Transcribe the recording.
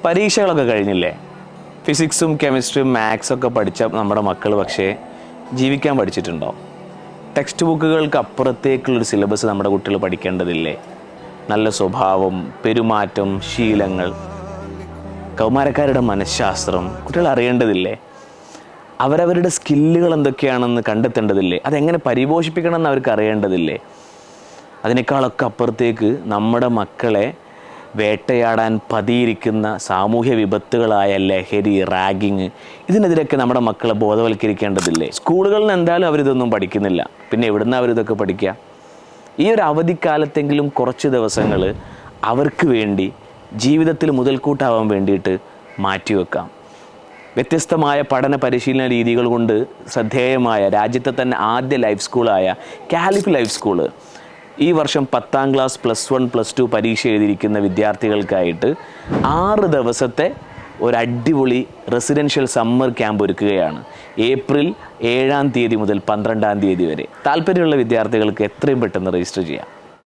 പരീക്ഷകളൊക്കെ കഴിഞ്ഞില്ലേ? ഫിസിക്സും കെമിസ്ട്രിയും മാത്സൊക്കെ പഠിച്ച നമ്മുടെ മക്കൾ പക്ഷേ ജീവിക്കാൻ പഠിച്ചിട്ടുണ്ടോ? ടെക്സ്റ്റ് ബുക്കുകൾക്ക് അപ്പുറത്തേക്കുള്ളൊരു സിലബസ് നമ്മുടെ കുട്ടികൾ പഠിക്കേണ്ടതില്ലേ? നല്ല സ്വഭാവം, പെരുമാറ്റം, ശീലങ്ങൾ, കൗമാരക്കാരുടെ മനഃശാസ്ത്രം കുട്ടികൾ അറിയേണ്ടതില്ലേ? അവരവരുടെ സ്കില്ലുകൾ എന്തൊക്കെയാണെന്ന് കണ്ടെത്തേണ്ടതില്ലേ? അതെങ്ങനെ പരിപോഷിപ്പിക്കണമെന്ന് അവർക്ക് അറിയേണ്ടതില്ലേ? അതിനേക്കാളൊക്കെ അപ്പുറത്തേക്ക് നമ്മുടെ മക്കളെ വേട്ടയാടാൻ പതിയിരിക്കുന്ന സാമൂഹ്യ വിപത്തുകളായ ലഹരി, റാഗിങ്, ഇതിനെതിരൊക്കെ നമ്മുടെ മക്കളെ ബോധവൽക്കരിക്കേണ്ടതില്ലേ? സ്കൂളുകളിൽ നിന്ന് എന്തായാലും അവരിതൊന്നും പഠിക്കുന്നില്ല, പിന്നെ എവിടുന്ന് അവരിതൊക്കെ പഠിക്കുക? ഈ ഒരു അവധിക്കാലത്തെങ്കിലും കുറച്ച് ദിവസങ്ങൾ അവർക്ക് വേണ്ടി ജീവിതത്തിൽ മുതൽക്കൂട്ടാവാൻ വേണ്ടിയിട്ട് മാറ്റിവെക്കാം. വ്യത്യസ്തമായ പഠന പരിശീലന രീതികൾ കൊണ്ട് ശ്രദ്ധേയമായ രാജ്യത്തെ തന്നെ ആദ്യ ലൈഫ് സ്കൂളായ കാലിഫ് ലൈഫ് സ്കൂള് ഈ വർഷം 10ാം ക്ലാസ് +1 +2 പരീക്ഷ എഴുതിയിരിക്കുന്ന വിദ്യാർത്ഥികൾക്കായിട്ട് 6 ദിവസത്തെ ഒരു അടിപൊളി റെസിഡൻഷ്യൽ സമ്മർ ക്യാമ്പ് ഒരുക്കുകയാണ്. ഏപ്രിൽ 7-ാം തീയതി മുതൽ 12-ാം തീയതി വരെ. താല്പര്യമുള്ള വിദ്യാർത്ഥികൾക്ക് എത്രയും പെട്ടെന്ന് രജിസ്റ്റർ ചെയ്യാം.